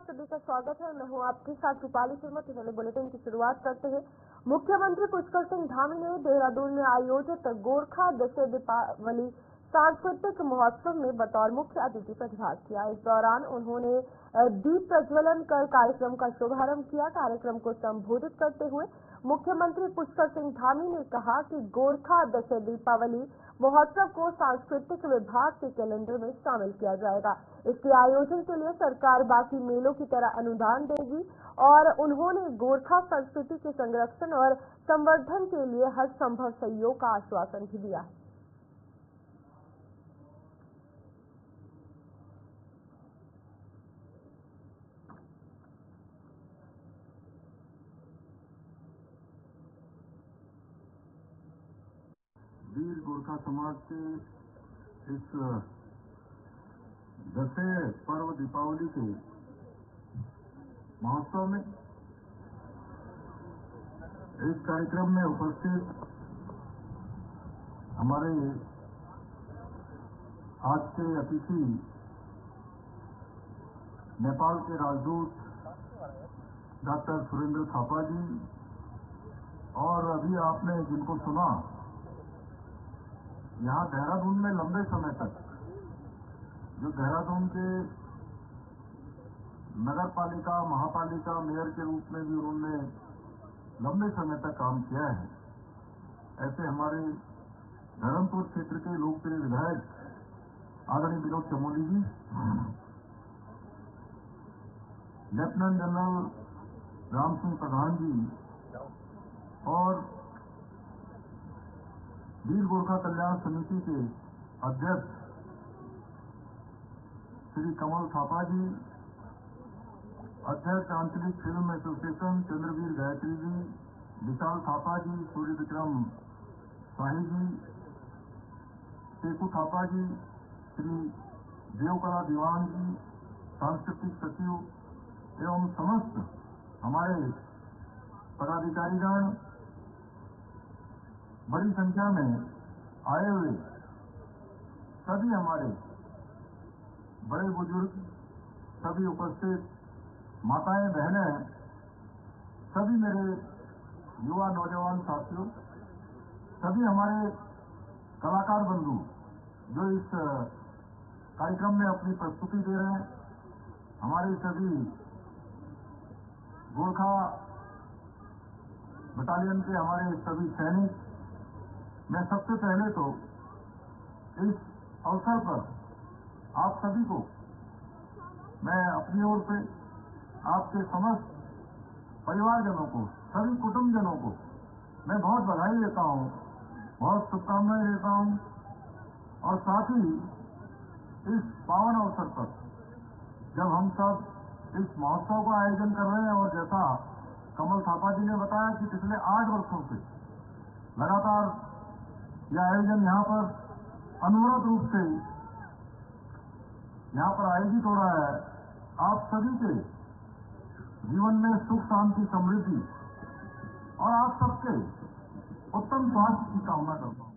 आप सभी का स्वागत है। मैं हूं आपके साथ रूपाली शर्मा। तो चलिए बुलेटिन की शुरुआत करते हैं। मुख्यमंत्री पुष्कर सिंह धामी ने देहरादून में आयोजित गोरखा दशहरा दीपावली सांस्कृतिक महोत्सव में बतौर मुख्य अतिथि प्रतिभाग किया। इस दौरान उन्होंने दीप प्रज्वलन कर कार्यक्रम का शुभारंभ किया। कार्यक्रम को संबोधित करते हुए मुख्यमंत्री पुष्कर सिंह धामी ने कहा कि गोरखा दशहरा दीपावली महोत्सव को सांस्कृतिक विभाग के कैलेंडर में शामिल किया जाएगा। इसके आयोजन के लिए सरकार बाकी मेलों की तरह अनुदान देगी और उन्होंने गोरखा संस्कृति के संरक्षण और संवर्धन के लिए हर संभव सहयोग का आश्वासन भी दिया है। वीर गोरखा समाज के इस दशहरे पर्व दीपावली के महोत्सव में इस कार्यक्रम में उपस्थित हमारे आज के अतिथि नेपाल के राजदूत डॉक्टर सुरेंद्र थापा जी और अभी आपने जिनको सुना, यहाँ देहरादून में लंबे समय तक जो देहरादून के नगर पालिका महापालिका मेयर के रूप में भी उन्होंने लंबे समय तक काम किया है, ऐसे हमारे धर्मपुर क्षेत्र के लोकप्रिय विधायक आदरणीय विनोद चमोली जी, लेफ्टिनेंट जनरल राम सिंह प्रधान जी और वीर गोरखा कल्याण समिति के अध्यक्ष श्री कमल थापा जी, अध्यक्ष आंचलिक फिल्म एसोसिएशन चंद्रवीर गायत्री जी, विशाल थापा जी, सूर्य विक्रम शाही जी, टेकू थापा जी, श्री देवकला दीवान जी, सांस्कृतिक सचिव एवं समस्त हमारे पदाधिकारीगण, बड़ी संख्या में आए हुए सभी हमारे बड़े बुजुर्ग, सभी उपस्थित माताएं बहनें, सभी मेरे युवा नौजवान साथियों, सभी हमारे कलाकार बंधु जो इस कार्यक्रम में अपनी प्रस्तुति दे रहे हैं, हमारे सभी गोरखा बटालियन के हमारे सभी सैनिक, मैं सबसे पहले तो इस अवसर पर आप सभी को मैं अपनी ओर से आपके समस्त परिवारजनों को, सभी कुटुंबजनों को मैं बहुत बधाई देता हूं, बहुत शुभकामनाएं देता हूं और साथ ही इस पावन अवसर पर जब हम सब इस महोत्सव का आयोजन कर रहे हैं और जैसा कमल थापा जी ने बताया कि पिछले 8 वर्षों से लगातार यह आयोजन यहाँ पर अनवरत रूप से यहाँ पर आयोजित हो रहा है, आप सभी के जीवन में सुख शांति समृद्धि और आप सबके उत्तम स्वास्थ्य की कामना करता हूँ।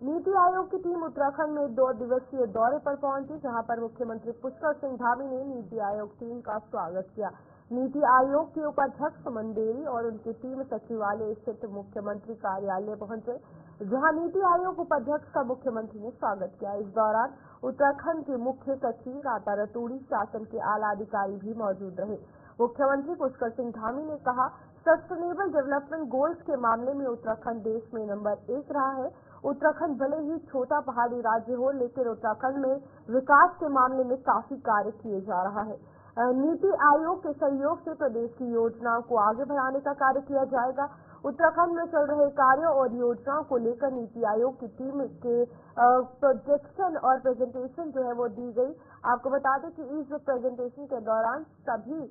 नीति आयोग की टीम उत्तराखंड में 2 दिवसीय दौरे पर पहुंची, जहां पर मुख्यमंत्री पुष्कर सिंह धामी ने नीति आयोग टीम का स्वागत किया। नीति आयोग के उपाध्यक्ष मंडेरी और उनकी टीम सचिवालय स्थित मुख्यमंत्री कार्यालय पहुंचे, जहां नीति आयोग उपाध्यक्ष का मुख्यमंत्री ने स्वागत किया। इस दौरान उत्तराखंड के मुख्य सचिव राता रतूड़ी, शासन के आला अधिकारी भी मौजूद रहे। मुख्यमंत्री पुष्कर सिंह धामी ने कहा, सस्टेनेबल डेवलपमेंट गोल्स के मामले में उत्तराखंड देश में नंबर 1 रहा है। उत्तराखंड भले ही छोटा पहाड़ी राज्य हो, लेकिन उत्तराखंड में विकास के मामले में काफी कार्य किए जा रहा है। नीति आयोग के सहयोग से प्रदेश की योजनाओं को आगे बढ़ाने का कार्य किया जाएगा। उत्तराखंड में चल रहे कार्यों और योजनाओं को लेकर नीति आयोग की टीम के प्रोजेक्शन और प्रेजेंटेशन जो है वो दी गई। आपको बता दें कि इस प्रेजेंटेशन के दौरान सभी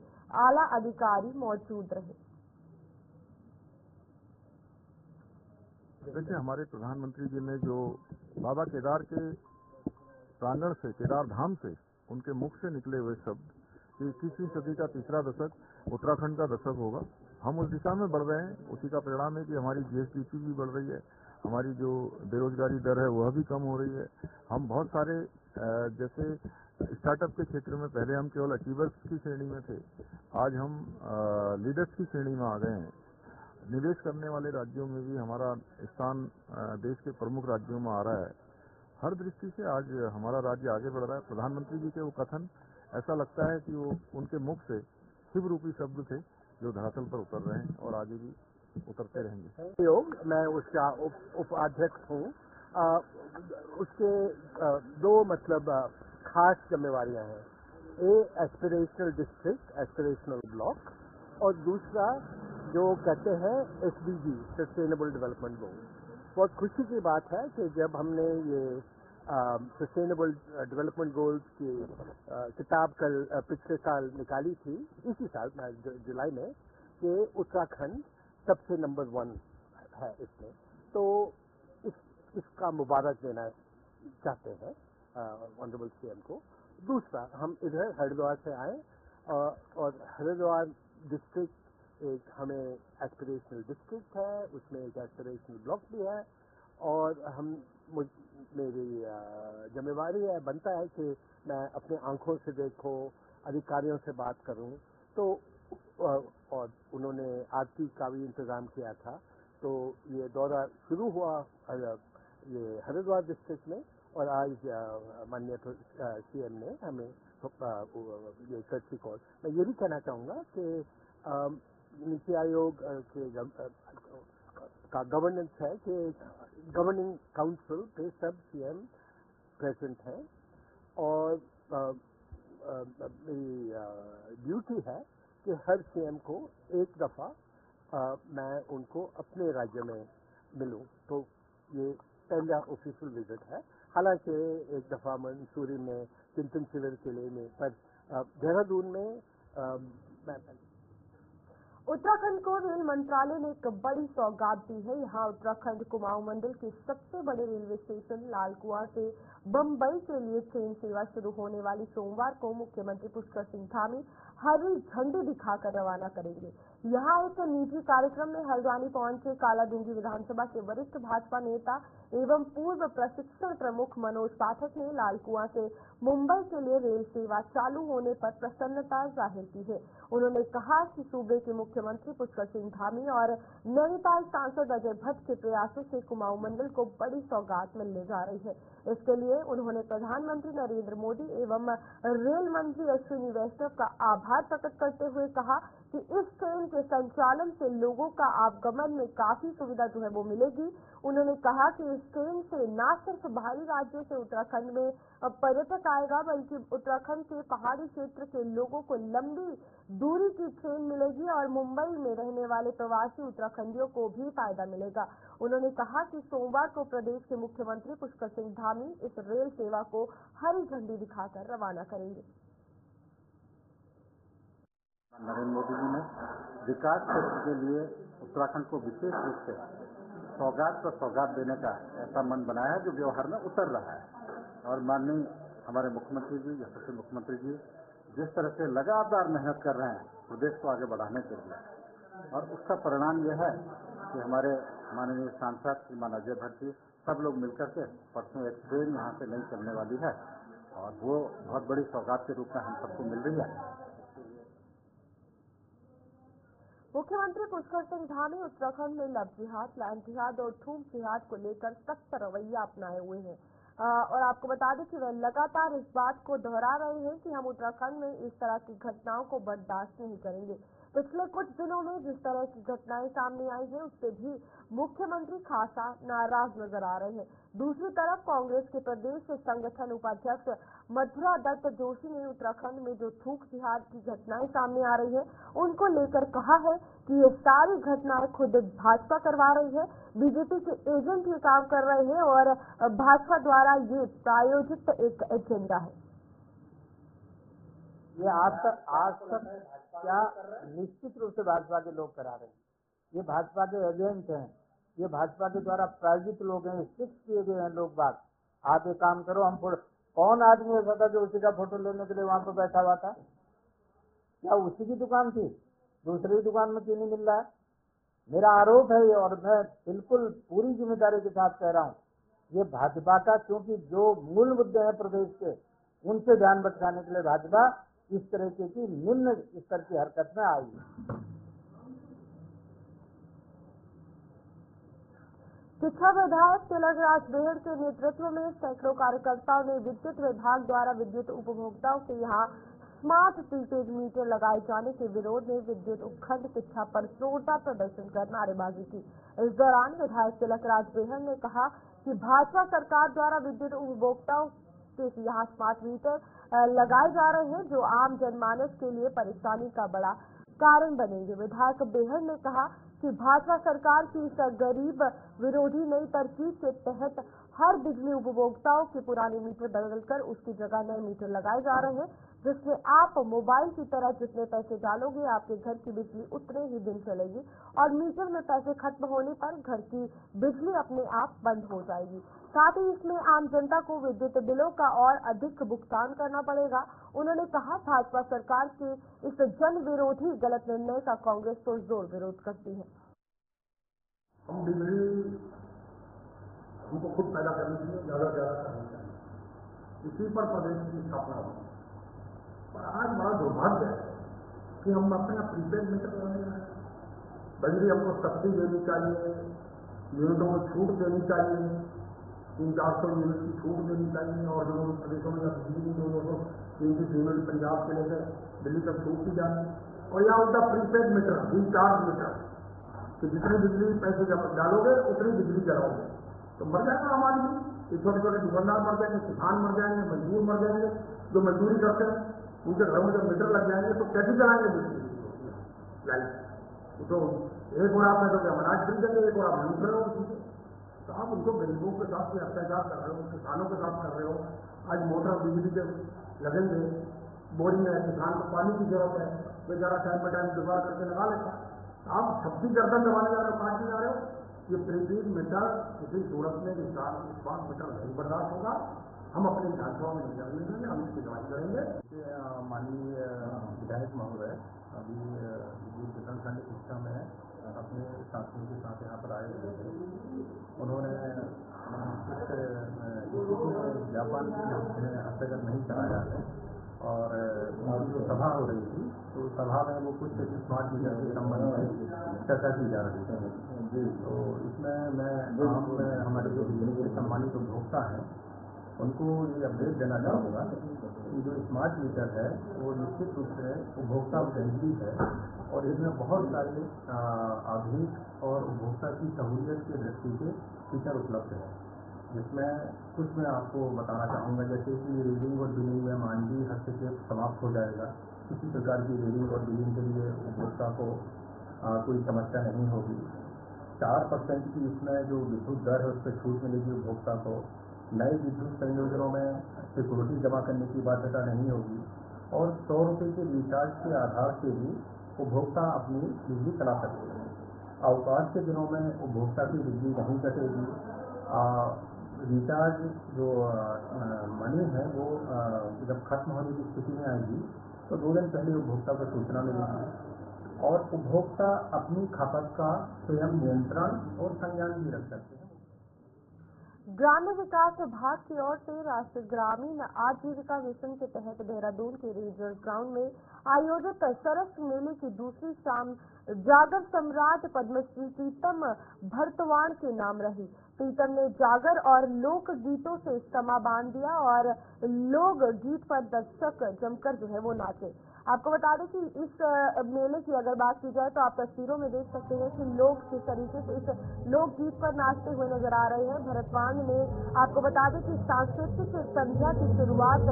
आला अधिकारी मौजूद रहे। देखिए, हमारे प्रधानमंत्री जी ने जो बाबा केदार के प्रांगण से, केदार धाम से, उनके मुख से निकले हुए शब्द कि 21वीं सदी का तीसरा दशक उत्तराखंड का दशक होगा, हम उस दिशा में बढ़ रहे हैं। उसी का परिणाम है कि हमारी जीएसडीपी भी बढ़ रही है, हमारी जो बेरोजगारी दर है वह भी कम हो रही है। हम बहुत सारे जैसे स्टार्टअप के क्षेत्र में पहले हम केवल अचीवर्स की श्रेणी में थे, आज हम लीडर्स की श्रेणी में आ गए हैं। निवेश करने वाले राज्यों में भी हमारा स्थान देश के प्रमुख राज्यों में आ रहा है। हर दृष्टि से आज हमारा राज्य आगे बढ़ रहा है। प्रधानमंत्री जी के वो कथन ऐसा लगता है कि वो उनके मुख से शिव रूपी शब्द थे जो धरातल पर उतर रहे हैं और आगे भी उतरते रहेंगे। मैं उसका उपाध्यक्ष हूँ। उसके दो खास जिम्मेवारियां हैं। एस्पिरेशनल डिस्ट्रिक्ट, एस्पिरेशनल ब्लॉक, और दूसरा जो कहते हैं SDG, सस्टेनेबल डेवलपमेंट गोल। बहुत खुशी की बात है कि जब हमने ये सस्टेनेबल डेवलपमेंट गोल्स की किताब कल पिछले साल निकाली थी, इसी साल जुलाई में, कि उत्तराखंड सबसे नंबर 1 है इसमें, तो इसका मुबारक देना चाहते हैं ऑनरेबल CM को। दूसरा, हम इधर हरिद्वार से आए और हरिद्वार डिस्ट्रिक्ट एक हमें एस्पिरेशनल डिस्ट्रिक्ट है, उसमें एक एस्पिरेशनल ब्लॉक भी है, और मेरी जिम्मेवारी है, बनता है कि मैं अपने आंखों से देखूं, अधिकारियों से बात करूं। तो और उन्होंने आरती का भी इंतजाम किया था, तो ये दौरा शुरू हुआ ये हरिद्वार डिस्ट्रिक्ट में, और आज माननीय CM ने हमें ये कर्टसी कॉल। मैं ये भी कहना चाहूँगा कि नीति आयोग का गवर्नेंस है कि गवर्निंग काउंसिल पे सब CM प्रेजेंट हैं, और मेरी ड्यूटी है कि हर CM को एक दफ़ा मैं उनको अपने राज्य में मिलूं। तो ये पहला ऑफिशियल विजिट है। हालांकि एक दफ़ा मंसूरी में चिंतन शिविर के लिए में, पर देहरादून में मैं उत्तराखंड को रेल मंत्रालय ने एक बड़ी सौगात दी है। यहाँ उत्तराखंड कुमाऊं मंडल के सबसे बड़े रेलवे स्टेशन लालकुआं से बम्बई के लिए ट्रेन सेवा शुरू होने वाली सोमवार को मुख्यमंत्री पुष्कर सिंह धामी हरी झंडी दिखाकर रवाना करेंगे। यहाँ एक निजी कार्यक्रम में हल्द्वानी पहुंचे कालाडूंगी विधानसभा के वरिष्ठ भाजपा नेता एवं पूर्व प्रशिक्षण प्रमुख मनोज पाठक ने लालकुआं से मुंबई के लिए रेल सेवा चालू होने पर प्रसन्नता जाहिर की है। उन्होंने कहा कि सूबे के मुख्यमंत्री पुष्कर सिंह धामी और नैनीताल सांसद अजय भट्ट के प्रयासों से कुमाऊं मंडल को बड़ी सौगात मिलने जा रही है। इसके लिए उन्होंने प्रधानमंत्री नरेंद्र मोदी एवं रेल मंत्री अश्विनी वैष्णव का आभार प्रकट करते हुए कहा कि इस ट्रेन के संचालन से लोगों का आवागमन में काफी सुविधा जो है वो मिलेगी। उन्होंने कहा कि इस ट्रेन से न सिर्फ बाहरी राज्यों से उत्तराखंड में पर्यटक आएगा, बल्कि उत्तराखंड के पहाड़ी क्षेत्र के लोगों को लंबी दूरी की ट्रेन मिलेगी और मुंबई में रहने वाले प्रवासी उत्तराखंडियों को भी फायदा मिलेगा। उन्होंने कहा कि सोमवार को प्रदेश के मुख्यमंत्री पुष्कर सिंह धामी इस रेल सेवा को हरी झंडी दिखाकर रवाना करेंगे। नरेंद्र मोदी जी ने विकास क्षेत्र के लिए उत्तराखंड को विशेष रूप से सौगात पर सौगात देने का ऐसा मन बनाया है जो व्यवहार में उतर रहा है। और माननीय हमारे मुख्यमंत्री जी, यशस्वी मुख्यमंत्री जी जिस तरह से लगातार मेहनत कर रहे हैं प्रदेश को आगे बढ़ाने के लिए, और उसका परिणाम यह है कि हमारे माननीय सांसद श्रीमान अजय भट्ट जी सब लोग मिलकर के परसों एक ट्रेन यहाँ से नहीं चलने वाली है, और वो बहुत बड़ी सौगात के रूप में हम सबको मिल रही है। मुख्यमंत्री पुष्कर सिंह धामी उत्तराखंड में लव जिहाद, लैंड जिहाद और थूम जिहाद को लेकर सख्त रवैया अपनाए हुए हैं। और आपको बता दें कि वह लगातार इस बात को दोहरा रहे हैं कि हम उत्तराखंड में इस तरह की घटनाओं को बर्दाश्त नहीं करेंगे। पिछले कुछ दिनों में जिस तरह की घटनाएं सामने आई हैं, उससे भी मुख्यमंत्री खासा नाराज नजर आ रहे हैं। दूसरी तरफ कांग्रेस के प्रदेश संगठन उपाध्यक्ष मथुरा दत्त जोशी ने उत्तराखंड में जो थूक जिहाद की घटनाएं सामने आ रही हैं, उनको लेकर कहा है कि ये सारी घटनाएं खुद भाजपा करवा रही है, बीजेपी के एजेंट ये काम कर रहे हैं और भाजपा द्वारा ये प्रायोजित एक एजेंडा है। ये आज तक क्या निश्चित रूप से भाजपा के लोग करा रहे हैं। ये भाजपा के एजेंट हैं, ये भाजपा के द्वारा प्रायोजित लोग हैं, फिक्स किए गए हैं लोग बात। आप एक काम करो, हम कौन आदमी ऐसा था जो उसी का फोटो लेने के लिए वहां पर बैठा हुआ था? क्या उसी की दुकान थी? दूसरी दुकान में क्यों नहीं मिल रहा है? मेरा आरोप है और मैं बिल्कुल पूरी जिम्मेदारी के साथ कह रहा हूँ, ये भाजपा का, क्योंकि जो मूल मुद्दे हैं प्रदेश के उनसे ध्यान भटकाने के लिए भाजपा इस तरह की निम्न स्तर की हरकत में आई है। शिक्षा विधायक तिलकराज बेहड़ के नेतृत्व में सैकड़ों कार्यकर्ताओं ने विद्युत विभाग द्वारा विद्युत उपभोक्ताओं से यहां स्मार्ट प्रीपेड मीटर लगाए जाने के विरोध में विद्युत उपखंड शिक्षा पर जोरदार प्रदर्शन कर नारेबाजी की। इस दौरान विधायक तिलकराज बेहड़ ने कहा कि भाजपा सरकार द्वारा विद्युत उपभोक्ताओं के यहाँ स्मार्ट मीटर लगाए जा रहे हैं, जो आम जनमानस के लिए परेशानी का बड़ा कारण बनेंगे। विधायक बेहड़ ने कहा कि भाजपा सरकार की इस गरीब विरोधी नई तरकीब के तहत हर बिजली उपभोक्ताओं के पुराने मीटर बदलकर उसकी जगह नए मीटर लगाए जा रहे हैं, जिसमें आप मोबाइल की तरह जितने पैसे डालोगे आपके घर की बिजली उतने ही दिन चलेगी और मीटर में पैसे खत्म होने पर घर की बिजली अपने आप बंद हो जाएगी। साथ ही इसमें आम जनता को विद्युत बिलों का और अधिक भुगतान करना पड़ेगा। उन्होंने कहा, भाजपा सरकार के इस जन विरोधी गलत निर्णय का कांग्रेस तो जोर विरोध करती है। हम बिजली हमको खुद पैदा करनी चाहिए, ज्यादा से ज्यादा करनी चाहिए, इसी पर प्रदेश की स्थापना हुई। पर आज बड़ा दुर्भाग्य है कि हम अपने प्रीपेड मीटर लगाने हैं। बिजली हमको सब्सिडी देनी चाहिए, यूनिटों को छूट देनी चाहिए, 300-400 यूनिट की छूट देनी चाहिए और जो प्रदेशों में बिजली 200-300 यूनिट पंजाब के लेकर दिल्ली तक छूट दी जाए। और या उनका प्रीपेड मीटर, रिचार्ज मीटर, कि जितनी बिजली पैसे जब डालोगे उतनी बिजली जलाओगे, तो मर जाएगा आम आदमी। ये छोटे छोटे दुकानदार मर जाएंगे, किसान मर जाएंगे, मजदूर मर जाएंगे, जो मजदूरी करते हैं उनके घरों में जब मीटर लग जाएंगे तो कैसे चलाएंगे बिजली लाइट। तो एक और आप है तो अनाज खरीदेंगे, एक और आप लूट रहे हो। तो आप उनको गरीबों के साथ भी अत्याचार कर रहे हो, किसानों के साथ कर रहे हो। आज मोटर बिजली के लगेंगे, बोरिंग है, किसान को पानी की जरूरत है, बेचारा टाइम पर टाइम जुगाड़ करके लगा लेता है। आप छब्बीस गर्दन दबाने जा रहे हो, काटने जा रहे हो। ये प्रीपेड मीटर किसी सूरत में स्मार्ट मीटर नहीं बर्दाश्त होगा। हम अपने विधानसभा में नहीं जाने देंगे, हम इसकी जांच करेंगे। माननीय विधायक महोदय अभी बिजली वितरण खंड शिक्षा में अपने साथियों के साथ यहाँ पर आए हुए थे। उन्होंने कुछ व्यापार हस्तगत नहीं कराया है और जो सभा हो रही थी तो सभा में वो कुछ स्मार्ट मीटर के संबंध में चर्चा की जा रही थी। तो इसमें मैं हमारे जो बिजली के सम्मानित उपभोक्ता हैं उनको ये अपडेट देना चाहूँगा कि जो स्मार्ट मीटर है वो निश्चित रूप से उपभोक्ता फ्रेंडली है और इसमें बहुत सारे आधुनिक और उपभोक्ता की सहूलियत की दृष्टि से फीचर उपलब्ध है, जिसमें कुछ मैं आपको बताना चाहूँगा। जैसे कि रीडिंग और बिलिंग में मानवीय हस्तक्षेप समाप्त हो जाएगा। किसी प्रकार की रीडिंग और बिलिंग के लिए उपभोक्ता को कोई समस्या नहीं होगी। 4% की इसमें जो विद्युत दर है उस पर छूट मिलेगी उपभोक्ता को। नए विद्युत संयोजनों में सिक्योरिटी जमा करने की बाध्यता नहीं होगी और 100 रुपये के रिचार्ज के आधार से भी उपभोक्ता अपनी बिजली चला सकते हैं। अवकाश के दिनों में उपभोक्ता की बिजली नहीं कटेगी। रिचार्ज जो मनी है वो जब खत्म होने की स्थिति में आएगी तो 2 दिन पहले उपभोक्ता को सूचना मिलेगी और उपभोक्ता अपनी खपत का स्वयं नियंत्रण और संज्ञान भी रख सकते हैं। ग्राम्य विकास विभाग की ओर से राष्ट्रीय ग्रामीण आजीविका मिशन के तहत देहरादून के रीजनल ग्राउंड में आयोजित सरस मेले की दूसरी शाम जागर सम्राट पद्मश्री प्रीतम भरतवाण के नाम रही। प्रीतम ने जागर और लोक गीतों से समा बांध दिया और लोक गीत पर दर्शक जमकर जो है वो नाचे। आपको बता दें कि इस मेले की अगर बात की जाए तो आप तस्वीरों में देख सकते हैं कि लोग किस तरीके से इस लोकगीत पर नाचते हुए नजर आ रहे हैं। भरतवाण ने आपको बता दें कि सांस्कृतिक संध्या की शुरुआत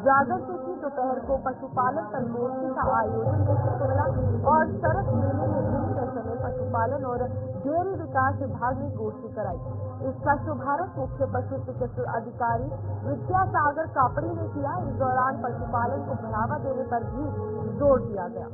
जागर से की। दोपहर को पशुपालन संगोष्ठी का आयोजन देखने को मिला और सरस मेले में दिन के समय पशुपालन और डेयरी विकास विभाग ने गोष्ठी कराई। इसका शुभारंभ मुख्य पशु चिकित्सा अधिकारी विद्यासागर कापड़ी ने किया। इस दौरान पशुपालन को बढ़ावा देने पर भी जोर दिया गया।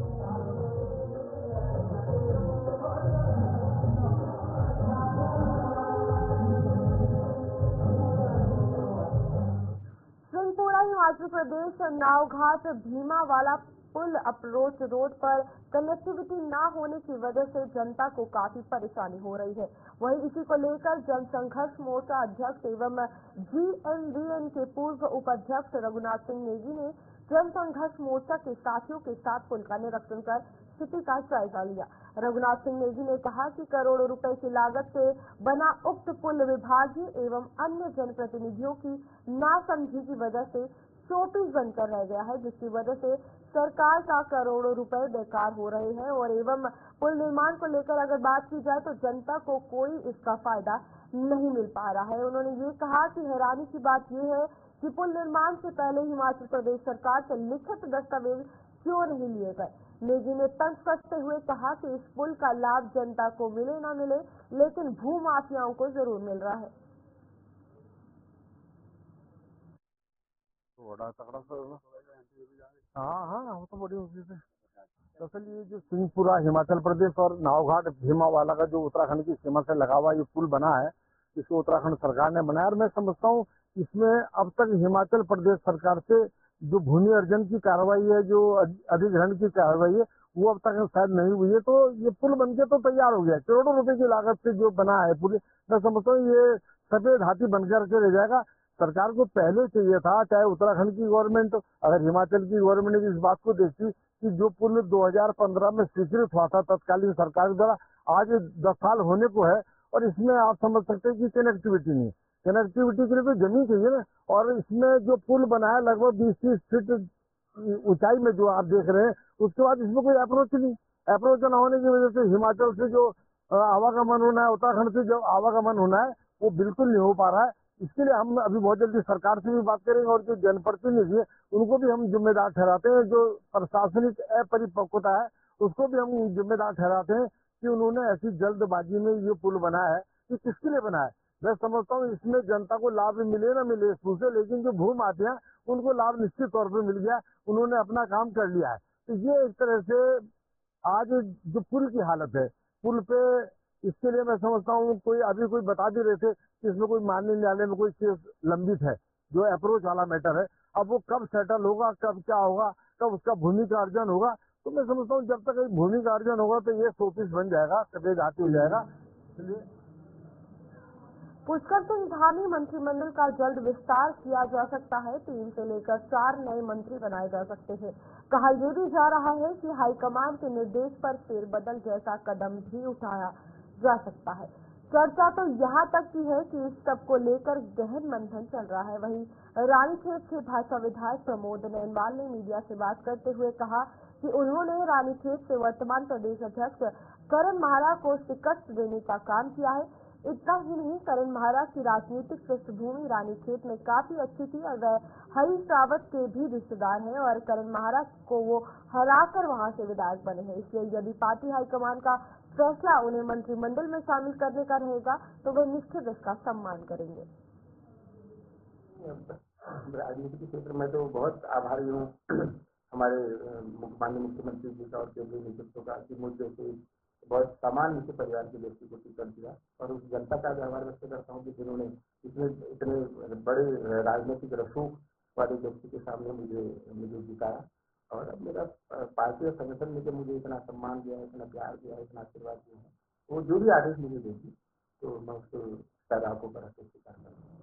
सिंहपुरा हिमाचल प्रदेश नावघाट भीमावाला पुल अप्रोच रोड पर कनेक्टिविटी न होने की वजह से जनता को काफी परेशानी हो रही है। वहीं इसी को लेकर जन संघर्ष मोर्चा अध्यक्ष एवं GMVN के पूर्व उपाध्यक्ष रघुनाथ सिंह नेगी ने जन संघर्ष मोर्चा के साथियों के साथ पुल का निरीक्षण कर स्थिति का जायजा लिया। रघुनाथ सिंह नेगी ने कहा कि करोड़ों रुपए की लागत से बना उक्त पुल विभागीय एवं अन्य जनप्रतिनिधियों की नासमझी की वजह से शोपीस बनकर रह गया है, जिसकी वजह से सरकार का करोड़ों रुपए बेकार हो रहे हैं और एवं पुल निर्माण को लेकर अगर बात की जाए तो जनता को कोई इसका फायदा नहीं मिल पा रहा है। उन्होंने ये कहा कि हैरानी की बात यह है कि पुल निर्माण से पहले हिमाचल प्रदेश सरकार से लिखित दस्तावेज क्यों नहीं लिए गए। नेगी ने तंज कसते हुए कहा कि इस पुल का लाभ जनता को मिले न मिले, लेकिन भू माफियाओं को जरूर मिल रहा है। हाँ, वो तो बड़ी उसी से दरअसल ये जो सिंहपुरा हिमाचल प्रदेश और नावघाट भीमावाला का जो उत्तराखंड की सीमा से लगा हुआ ये पुल बना है, इसको उत्तराखंड सरकार ने बनाया और मैं समझता हूँ इसमें अब तक हिमाचल प्रदेश सरकार से जो भूमि अर्जन की कार्रवाई है, जो अधिग्रहण की कार्रवाई है, वो अब तक शायद नहीं हुई है। तो ये पुल बनके तो तैयार हो गया, करोड़ों रुपए की लागत से जो बना है पुल, मैं समझता हूँ ये सफेद हाथी बनकर के रह जाएगा। सरकार को पहले चाहिए था, चाहे उत्तराखंड की गवर्नमेंट अगर हिमाचल की गवर्नमेंट इस बात को देखती कि जो पुल 2015 में स्वीकृत हुआ था तत्कालीन सरकार द्वारा, आज 10 साल होने को है और इसमें आप समझ सकते हैं कि कनेक्टिविटी नहीं, कनेक्टिविटी के लिए तो जमीन चाहिए ना। और इसमें जो पुल बना है लगभग 20-30 फीट ऊंचाई में जो आप देख रहे हैं, उसके बाद इसमें कोई अप्रोच नहीं, अप्रोच न होने की वजह से हिमाचल से जो आवागमन होना है, उत्तराखंड से जो आवागमन होना है वो बिल्कुल नहीं हो पा रहा है। इसके लिए हम अभी बहुत जल्दी सरकार से भी बात करेंगे और जो जनप्रतिनिधि है उनको भी हम जिम्मेदार ठहराते हैं। जो प्रशासनिक अपरिपक्वता है उसको भी हम जिम्मेदार ठहराते हैं कि उन्होंने ऐसी जल्दबाजी में ये पुल बनाया है कि किसके लिए बनाया है। मैं समझता हूँ इसमें जनता को लाभ मिले ना मिले इस पुल से, लेकिन जो भू माफिया उनको लाभ निश्चित तौर पर मिल गया, उन्होंने अपना काम कर लिया है। तो ये एक तरह से आज जो पुल की हालत है, पुल पे इसके लिए मैं समझता हूँ कोई बता भी रहे थे कि इसमें कोई माननीय न्यायालय में कोई केस लंबित है, जो अप्रोच वाला मैटर है। अब वो कब सेटल होगा, कब क्या होगा, कब उसका भूमि का अर्जन होगा, तो मैं समझता हूँ जब तक भूमि का अर्जन होगा तो ये शोपीस बन जाएगा, सफेद हाथी हो जाएगा। इसलिए पुष्कर सिंह धामी मंत्रिमंडल का जल्द विस्तार किया जा सकता है, 3 से लेकर 4 नए मंत्री बनाए जा सकते हैं। कहा यह भी जा रहा है कि हाईकमान के निर्देश पर फेरबदल जैसा कदम भी उठाया जा सकता है। चर्चा तो यहाँ तक की है कि इस सब को लेकर गहन मंथन चल रहा है। वहीं रानीखेत से भाजपा विधायक प्रमोद नैनवाल ने मीडिया से बात करते हुए कहा कि उन्होंने रानीखेत से वर्तमान प्रदेश अध्यक्ष करण महारा को टिकट देने का काम किया है। इतना ही नहीं, करण महारा की राजनीतिक पृष्ठभूमि रानीखेत में काफी अच्छी थी और वह हरीश रावत के भी रिश्तेदार हैं और करण महारा को वो हराकर वहां से विधायक बने हैं। इसलिए यदि पार्टी हाईकमान का फैसला उन्हें मंत्रिमंडल में शामिल करने का रहेगा तो वे निश्चित इसका सम्मान करेंगे। राजनीति के क्षेत्र में तो बहुत आभारी हूँ हमारे माननीय मुख्यमंत्री जी का और केंद्रीय नेतृत्व का कि मुझ जैसे बहुत सामान्य से परिवार के व्यक्ति को टिकट दिया और उस जनता का भी आभार व्यक्त करता हूँ कि जिन्होंने इतने बड़े राजनीतिक रसूख वाले व्यक्ति के सामने मुझे जिताया और अब मेरा पार्टी और संगठन में जब मुझे इतना सम्मान दिया, इतना प्यार दिया, इतना आशीर्वाद दिया है, वो जो भी आदेश मुझे देगी तो मैं उसको पैदा को बड़ा स्वीकार करूँगा।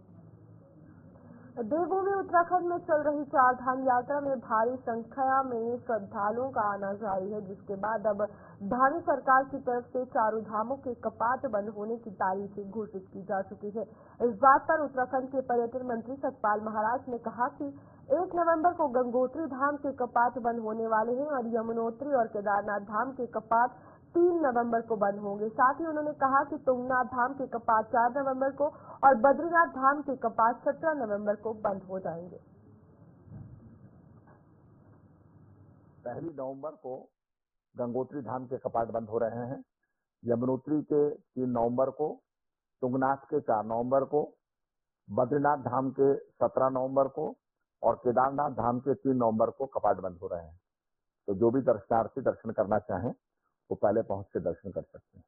देवभूमि उत्तराखंड में चल रही 4 धाम यात्रा में भारी संख्या में श्रद्धालुओं का आना जारी है, जिसके बाद अब धामी सरकार की तरफ से चारों धामों के कपाट बंद होने की तारीख घोषित की जा चुकी है। इस बात पर उत्तराखंड के पर्यटन मंत्री सतपाल महाराज ने कहा कि 1 नवंबर को गंगोत्री धाम के कपाट बंद होने वाले हैं और यमुनोत्री और केदारनाथ धाम के कपाट 3 नवंबर को बंद होंगे। साथ ही उन्होंने कहा कि तुंगनाथ धाम के कपाट 4 नवंबर को और बद्रीनाथ धाम के कपाट 17 नवंबर को बंद हो जाएंगे। 1 नवंबर को गंगोत्री धाम के कपाट बंद हो रहे हैं, यमुनोत्री के 3 नवंबर को, तुंगनाथ के 4 नवंबर को, बद्रीनाथ धाम के 17 नवंबर को और केदारनाथ धाम के 3 नवंबर को कपाट बंद हो रहे हैं। तो जो भी दर्शनार्थी दर्शन करना चाहें वो पहले पहुंच के दर्शन कर सकते हैं।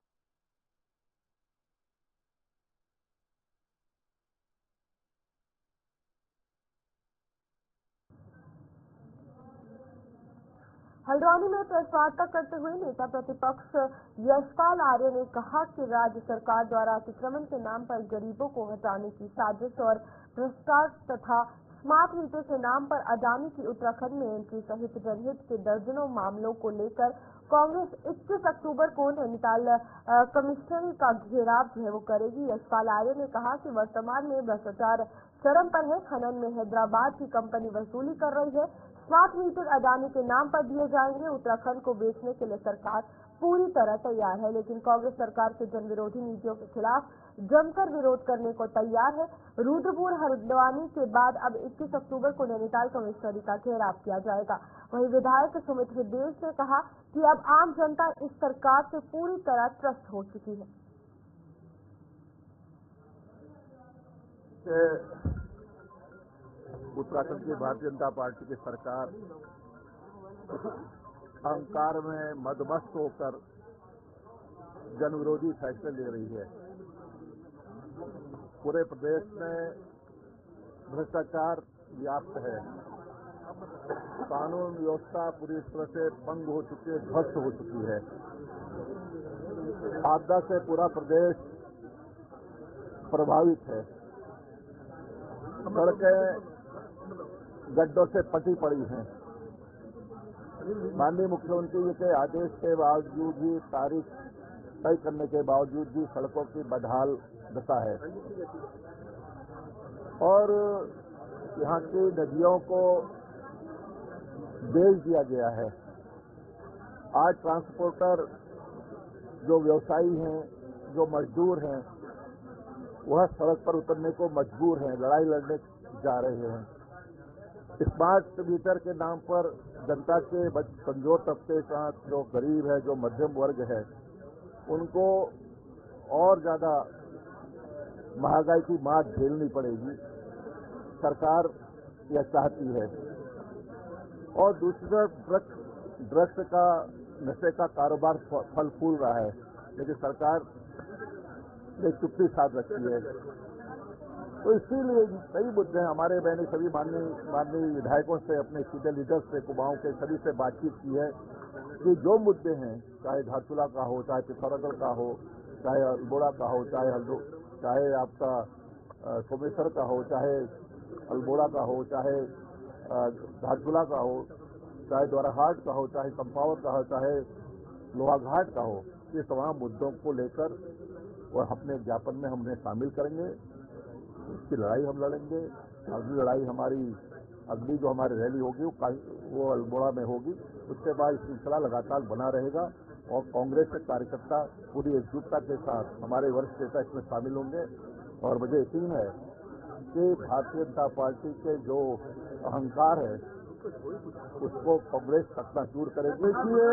हल्द्वानी में प्रेस वार्ता करते हुए नेता प्रतिपक्ष यशपाल आर्य ने कहा कि राज्य सरकार द्वारा अतिक्रमण के नाम पर गरीबों को हटाने की साजिश और भ्रष्टाचार तथा स्मार्ट मीटर के नाम पर अडानी की उत्तराखंड में एंट्री सहित जनहित के दर्जनों मामलों को लेकर कांग्रेस 21 अक्टूबर को नैनीताल कमिश्नरी का घेराव जो है वो करेगी। यशपाल आर्य ने कहा कि वर्तमान में भ्रष्टाचार चरम पर है। खनन में हैदराबाद की कंपनी वसूली कर रही है। स्मार्ट मीटर अडानी के नाम पर दिए जाएंगे। उत्तराखंड को बेचने के लिए सरकार पूरी तरह तैयार है, लेकिन कांग्रेस सरकार के जन विरोधी नीतियों के खिलाफ जमकर विरोध करने को तैयार है। रुद्रपुर हल्द्वानी के बाद अब 21 अक्टूबर को नैनीताल कमिश्नरी का घेराव किया जाएगा। वहीं विधायक सुमित हृदयेश ने कहा कि अब आम जनता इस सरकार से पूरी तरह त्रस्त हो चुकी है। उत्तराखंड की भारतीय जनता पार्टी की सरकार अहंकार में मदमस्त होकर जन विरोधी फैसले ले रही है। पूरे प्रदेश में भ्रष्टाचार व्याप्त है। कानून व्यवस्था पूरी तरह से भंग हो चुकी है, ध्वस्त हो चुकी है। आपदा से पूरा प्रदेश प्रभावित है। सड़कें गड्ढों से पटी पड़ी हैं। माननीय मुख्यमंत्री के आदेश के बावजूद भी, तारीख तय करने के बावजूद भी सड़कों की बदहाल दशा है और यहाँ की नदियों को बेच दिया गया है। आज ट्रांसपोर्टर, जो व्यवसायी हैं, जो मजदूर हैं, वह सड़क पर उतरने को मजबूर हैं, लड़ाई लड़ने जा रहे हैं। स्मार्ट मीटर के नाम पर जनता के कमजोर तबके का, जो गरीब है, जो मध्यम वर्ग है, उनको और ज्यादा महंगाई की मार झेलनी पड़ेगी। सरकार यह चाहती है। और दूसरी तरफ ड्रग्स का, नशे का कारोबार फल फूल रहा है, लेकिन सरकार ने चुप्पी साध रखी है। तो इसीलिए कई मुद्दे हमारे, मैंने सभी माननीय विधायकों से, अपने सीनियर लीडर्स से, कुमाऊं के सभी से बातचीत की है कि जो मुद्दे हैं, चाहे धारचूला का हो, चाहे पिथौरागढ़ का हो, चाहे अल्मोड़ा का हो, चाहे आपका सोमेश्वर का हो, चाहे अल्मोड़ा का हो, चाहे धारचूला का हो, चाहे द्वाराहाट का हो, चाहे चंपावत का हो, चाहे लोहाघाट का हो, ये तमाम मुद्दों को लेकर और अपने ज्ञापन में हमने शामिल करेंगे। इसकी लड़ाई हम लड़ेंगे। अगली लड़ाई हमारी, अगली जो हमारी रैली होगी वो अल्मोड़ा में होगी। उसके बाद सिलसिला लगातार बना रहेगा और कांग्रेस के कार्यकर्ता पूरी एकजुटता के साथ, हमारे वरिष्ठ नेता इसमें शामिल होंगे। और मुझे यकीन है कि भारतीय जनता पार्टी के जो अहंकार है उसको कांग्रेस चकनाचूर करेगी। देखिए,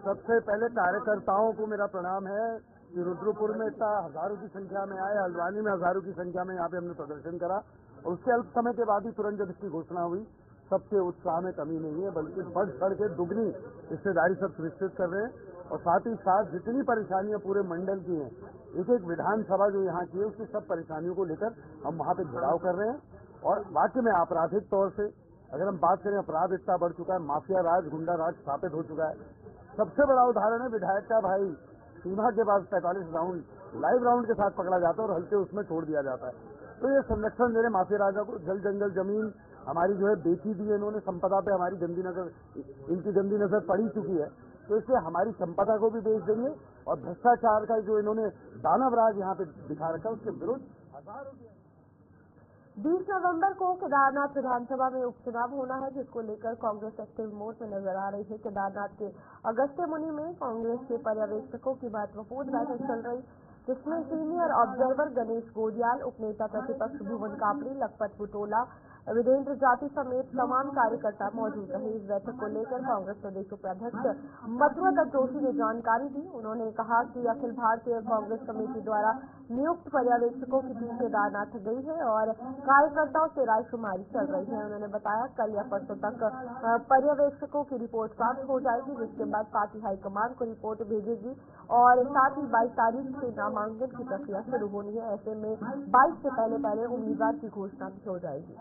सबसे पहले कार्यकर्ताओं को मेरा प्रणाम है कि रुद्रपुर में इतना हजारों की संख्या में आए, हल्द्वानी में हजारों की संख्या में यहाँ पे हमने प्रदर्शन करा और उसके अल्प समय के बाद ही तुरंत जब इसकी घोषणा हुई, सबके उत्साह में कमी नहीं है, बल्कि बढ़ चढ़ के दुगनी हिस्सेदारी सब सुनिश्चित कर रहे हैं। और साथ ही साथ जितनी परेशानियां पूरे मंडल की हैं, एक एक विधानसभा जो यहाँ की है, उसकी सब परेशानियों को लेकर हम वहाँ पे घेराव कर रहे हैं। और वाकई में आपराधिक तौर से अगर हम बात करें, अपराध इतना बढ़ चुका है, माफिया राज, गुंडा राज स्थापित हो चुका है। सबसे बड़ा उदाहरण है विधायक का भाई सीमा के बाद 45 राउंड लाइव राउंड के साथ पकड़ा जाता है और हल्के उसमें छोड़ दिया जाता है। तो ये संरक्षण मेरे माफिया राजा को, जल जंगल जमीन हमारी जो है बेची दी है इन्होंने, संपदा पे हमारी गंदी नजर, इनकी गंदी नजर पड़ी चुकी है। तो इससे हमारी संपदा को भी बेच देंगे और भ्रष्टाचार का जो इन्होंने दानव राज यहाँ पे दिखा रखा है, उसके विरुद्ध हजारों 20 नवंबर को केदारनाथ विधानसभा में उपचुनाव होना है, जिसको लेकर कांग्रेस एक्टिव मोड में नजर आ रही है। केदारनाथ के अगस्त्यमुनि में कांग्रेस के पर्यवेक्षकों की महत्वपूर्ण बैठक चल रही, जिसमें सीनियर ऑब्जर्वर गणेश गोडियाल, उपनेता प्रतिपक्ष भुवन कापड़ी, लखपत बुटोला, विदेन्द्र जाति समेत तमाम कार्यकर्ता मौजूद रहे। इस बैठक को लेकर कांग्रेस प्रदेश उपाध्यक्ष मथुरा दत्त जोशी ने जानकारी दी। उन्होंने कहा कि अखिल भारतीय कांग्रेस कमेटी द्वारा नियुक्त पर्यवेक्षकों की टीम केदारनाथ गई है और कार्यकर्ताओं से रायशुमारी चल रही है। उन्होंने बताया कल या परसों तक पर्यवेक्षकों की रिपोर्ट प्राप्त हो जाएगी, जिसके बाद पार्टी हाईकमान को रिपोर्ट भेजेगी और साथ ही 22 तारीख से नामांकन की प्रक्रिया शुरू होनी है। ऐसे में 22 से पहले उम्मीदवार की घोषणा भी हो जाएगी।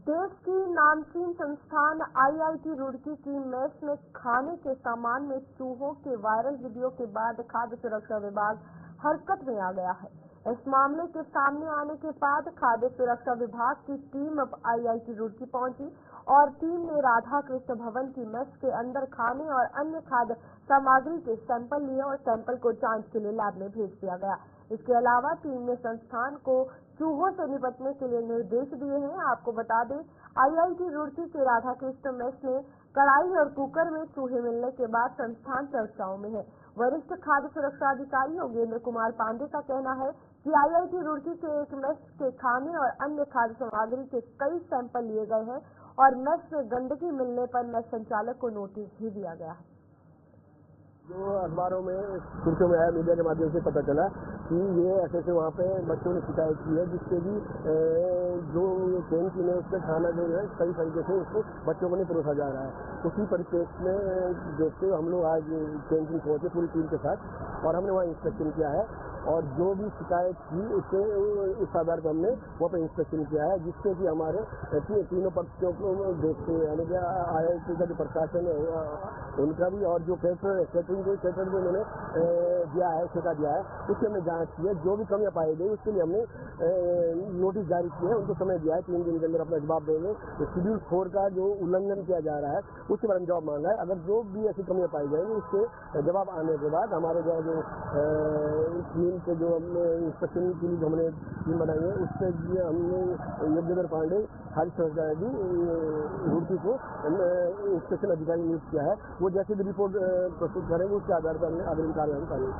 देश की नामचीन संस्थान IIT रुड़की की मेस में खाने के सामान में चूहों के वायरल वीडियो के बाद खाद्य सुरक्षा विभाग हरकत में आ गया है। इस मामले के सामने आने के बाद खाद्य सुरक्षा विभाग की टीम अब IIT रुड़की पहुंची और टीम ने राधा कृष्ण भवन की मेस के अंदर खाने और अन्य खाद्य सामग्री के सैंपल लिए और सैंपल को जांच के लिए लैब में भेज दिया गया। इसके अलावा टीम ने संस्थान को चूहों से निपटने के लिए निर्देश दिए हैं। आपको बता दें, IIT रुड़की के राधा कृष्ण मेस में कढ़ाई और कुकर में चूहे मिलने के बाद संस्थान चर्चाओं में है। वरिष्ठ खाद्य सुरक्षा अधिकारी योगेंद्र कुमार पांडे का कहना है कि IIT रुड़की के एक मेस के खाने और अन्य खाद्य सामग्री के कई सैंपल लिए गए हैं और मेस में गंदगी मिलने पर मेस संचालक को नोटिस भी दिया गया है। जो अखबारों में सुर्खियों में आया, मीडिया के माध्यम से पता चला कि ये ऐसे वहाँ पे बच्चों ने शिकायत की है, जिससे भी जो कैंटीन है उसमें खाना जो है कई तरीके से उसको बच्चों को नहीं परोसा जा रहा है। उसी परिप्रेक्ष्य में देखते हम लोग आज कैंटीन पहुंचे पूरी टीम के साथ और हमने वहाँ इंस्पेक्शन किया है और जो भी शिकायत थी उससे उस आधार पर हमने वहाँ पर इंस्पेक्शन किया है, जिससे कि हमारे तीनों पक्षों को देखते हुए यानी कि IIT का जो प्रशासन है उनका भी और जो कैटरिंग जो उन्होंने दिया है, ठेका दिया है, उसकी हमने जांच की है। जो भी कमियां पाई गई उसके लिए हमने नोटिस जारी किए हैं, उनको समय दिया है 3 दिन के अंदर अपना जवाब देंगे। तो शेड्यूल 4 का जो उल्लंघन किया जा रहा है उसके बारे में जवाब मांगा है। अगर जो भी ऐसी कमियां पाई जाएंगी उसके जवाब आने के बाद हमारे जो टीम के जो हमने इंस्पेक्शन के लिए हमने टीम बनाई है उससे हमने योगेंद्र पांडे खाद्य सुरक्षा रुड़की को इंस्पेक्शन अधिकारी नियुक्त किया है। वो जैसे भी रिपोर्ट प्रस्तुत करेंगे उसके आधार पर हमने अग्रिम कार्रवाई करेंगे।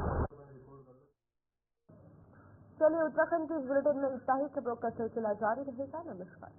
चलिए, उत्तराखंड के इस बुलेटिन में इतना ही। खबरों का सिलसिला जारी रहेगा। नमस्कार।